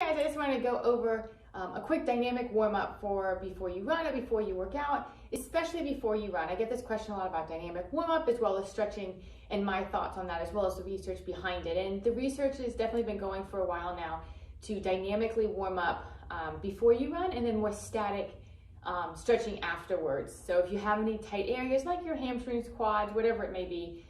Guys, I just wanted to go over a quick dynamic warm-up for before you run or before you work out, especially before you run. I get this question a lot about dynamic warm-up as well as stretching and my thoughts on that as well as the research behind it. And the research has definitely been going for a while now to dynamically warm up before you run and then more static stretching afterwards. So if you have any tight areas like your hamstrings, quads, whatever it may be,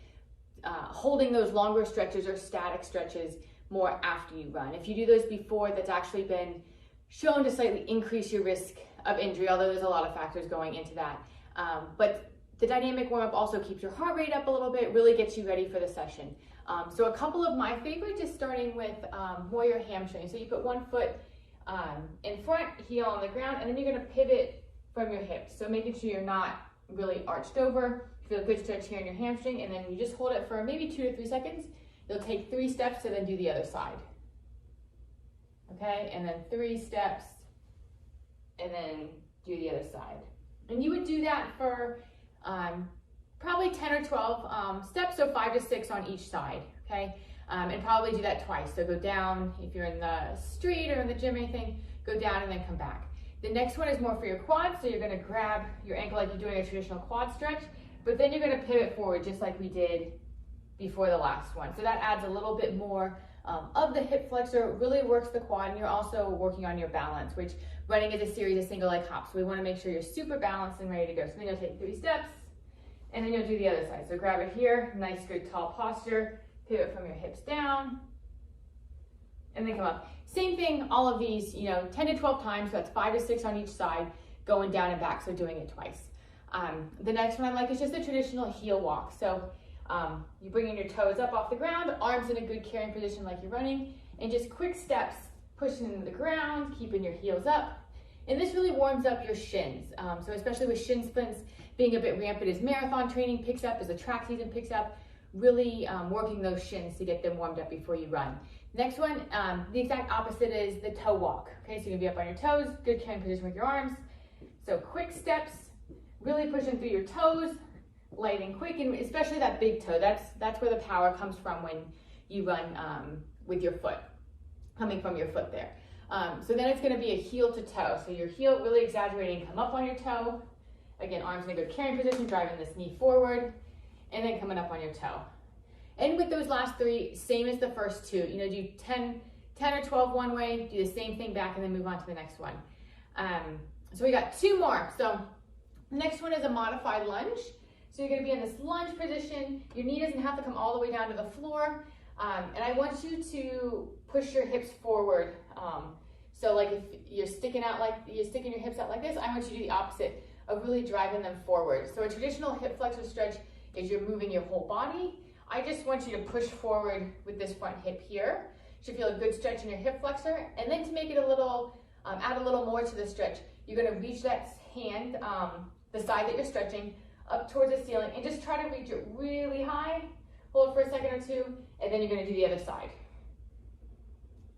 holding those longer stretches or static stretches more after you run. If you do those before, that's actually been shown to slightly increase your risk of injury, although there's a lot of factors going into that. But the dynamic warm-up also keeps your heart rate up a little bit, really gets you ready for the session. So a couple of my favorites is starting with more your hamstring. So you put one foot in front, heel on the ground, and then you're gonna pivot from your hips. So making sure you're not really arched over. Feel a good stretch here in your hamstring, and then you just hold it for maybe 2 to 3 seconds. You'll take 3 steps and then do the other side. Okay, and then 3 steps and then do the other side. And you would do that for probably 10 or 12 steps, so 5 to 6 on each side, okay? And probably do that twice. So go down, if you're in the street or in the gym or anything, go down and then come back. The next one is more for your quads, so you're gonna grab your ankle like you're doing a traditional quad stretch, but then you're gonna pivot forward just like we did before the last one. So that adds a little bit more of the hip flexor, really works the quad, and you're also working on your balance, which running is a series of single leg hops. So we wanna make sure you're super balanced and ready to go. So then you'll take 3 steps, and then you'll do the other side. So grab it here, nice good tall posture, pivot from your hips down, and then come up. Same thing, all of these, 10 to 12 times, so that's 5 to 6 on each side, going down and back, so doing it twice. The next one I like is just a traditional heel walk. So you bring in your toes up off the ground, arms in a good carrying position like you're running, and just quick steps, pushing into the ground, keeping your heels up. And this really warms up your shins. So especially with shin splints being a bit rampant as marathon training picks up, as the track season picks up, really working those shins to get them warmed up before you run. Next one, the exact opposite is the toe walk. Okay, so you're gonna be up on your toes, good carrying position with your arms. So quick steps, really pushing through your toes, light and quick, and especially that big toe. That's where the power comes from when you run with your foot, coming from your foot there. So then it's gonna be a heel to toe. So your heel really exaggerating, come up on your toe. Again, arms in a good carrying position, driving this knee forward, and then coming up on your toe. And with those last 3, same as the first 2. Do 10 or 12 one way, do the same thing back, and then move on to the next one. So we got 2 more. So the next one is a modified lunge. So you're gonna be in this lunge position. Your knee doesn't have to come all the way down to the floor. And I want you to push your hips forward. So like if you're sticking your hips out like this, I want you to do the opposite of really driving them forward. So a traditional hip flexor stretch is you're moving your whole body. I just want you to push forward with this front hip here. You should feel a good stretch in your hip flexor. And then to make it a little, add a little more to the stretch, you're gonna reach that hand, the side that you're stretching, up towards the ceiling, and just try to reach it really high. Hold it for a second or 2, and then you're gonna do the other side.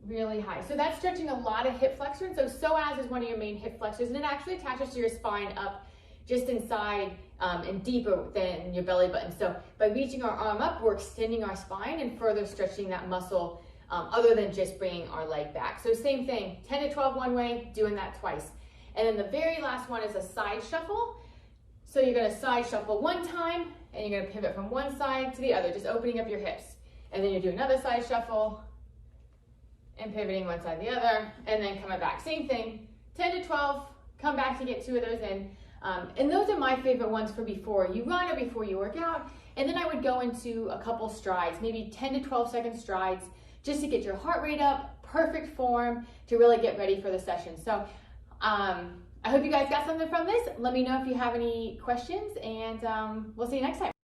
Really high. So that's stretching a lot of hip flexor, and so psoas is one of your main hip flexors, and it actually attaches to your spine up just inside and deeper than your belly button. So by reaching our arm up, we're extending our spine and further stretching that muscle other than just bringing our leg back. So same thing, 10 to 12 one way, doing that twice. And then the very last one is a side shuffle. So you're gonna side shuffle 1 time, and you're gonna pivot from one side to the other, just opening up your hips. And then you do another side shuffle, and pivoting one side to the other, and then coming back. Same thing, 10 to 12, come back to get 2 of those in. And those are my favorite ones for before you run or before you work out. And then I would go into a couple strides, maybe 10 to 12 second strides, just to get your heart rate up, perfect form to really get ready for the session. So I hope you guys got something from this. Let me know if you have any questions, and we'll see you next time.